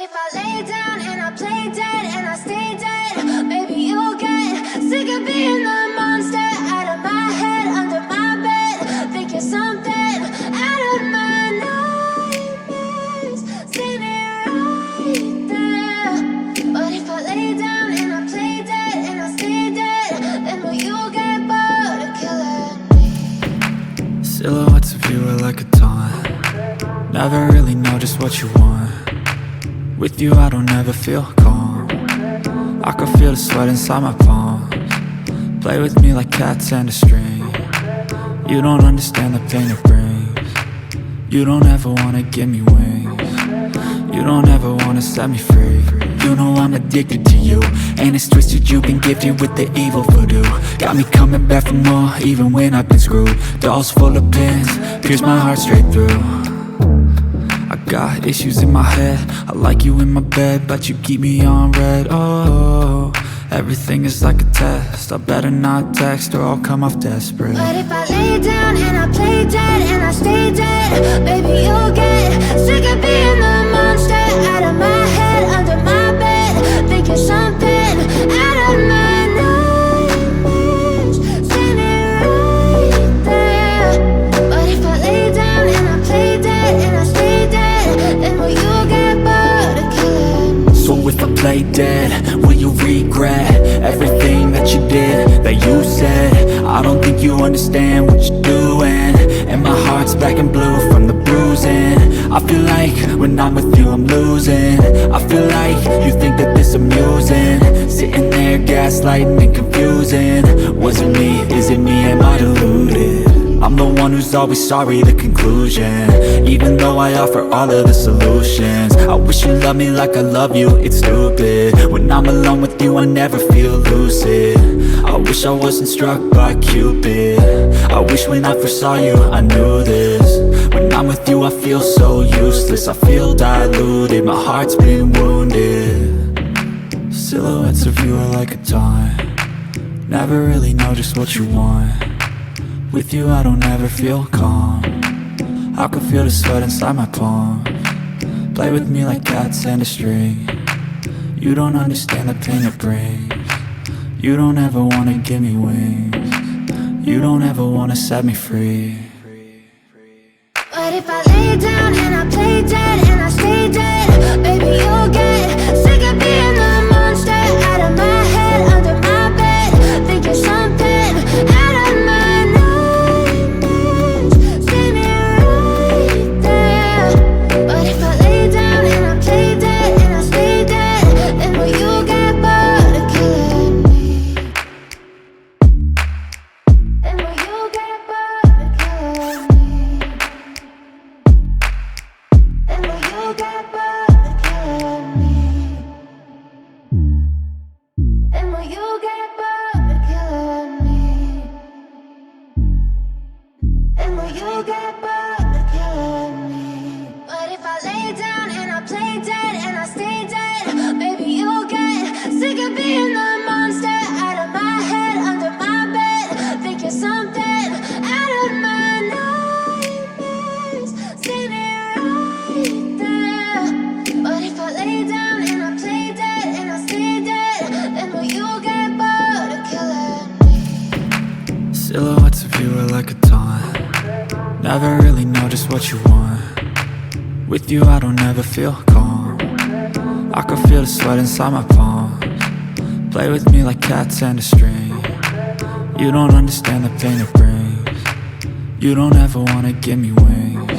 if I lay down and I play dead and I stay dead, maybe you'll get sick of being the monster out of my head, under my bed, think you're something out of my nightmares, standing right there. But if I lay down and I play dead and I stay dead, then will you get bored of killing me? Silhouettes of you are like a taunt. Never really know just what you want. With you I don't ever feel calm. I can feel the sweat inside my palms. Play with me like cats and a string. You don't understand the pain it brings. You don't ever wanna give me wings. You don't ever wanna set me free. You know I'm addicted to you, and it's twisted, you've been gifted with the evil voodoo. Got me coming back for more, even when I've been screwed. Dolls full of pins, pierce my heart straight through. I got issues in my head, I like you in my bed, but you keep me on red. Oh, everything is like a test, I better not text or I'll come off desperate. But if I lay down and I play dead and I stay dead, baby you'll get sick of being the monster out of my head, under my bed, think you're something out of my nightmares, standing right there. But if I lay down and I play dead and I stay dead, then will you get bored of killing me? So if I play dead, will you regret everything that you did, that you said? I don't think you understand what you're doing, and my heart's black and blue from the bruising. I feel like when I'm with you I'm losing. I feel like you think that this amusing, sitting there gaslighting and confusing. Was it me? Is it me? Am I deluded? I'm the one who's always sorry, the conclusion, even though I offer all of the solutions. I wish you loved me like I love you, it's stupid. When I'm alone with you I never feel lucid. I wish I wasn't struck by Cupid. I wish when I first saw you I knew this. When I'm with you I feel so useless, I feel diluted, my heart's been wounded. Silhouettes of you are like a taunt. Never really know just what you want. With you I don't ever feel calm. I can feel the sweat inside my palms. Play with me like cats and a string. You don't understand the pain it brings. You don't ever wanna give me wings. You don't ever wanna set me free. But if I lay down and I play dead and I stay dead, baby you'll get sick of being the monster out of my head, under my bed, think you're something out of my nightmares, standing right there. But if I lay down and I play dead and I stay dead, then will you get bored of killing me? Then will you get bored of killing me? And will you get bored of killing me? And will you get bored of killing me? And will you get bored of killing me? But if I lay down and I play dead and I stay dead, baby you'll get sick of being the monster out of my head, under my bed, think you're something out of my nightmares, standing right there. But if I lay down and I play dead and I stay dead, then will you get bored of killing me? Silhouettes of you are like a taunt. Never really know just what you want. With you I don't ever feel calm. I can feel the sweat inside my palms. Play with me like cats and a string. You don't understand the pain it brings. You don't ever wanna give me wings.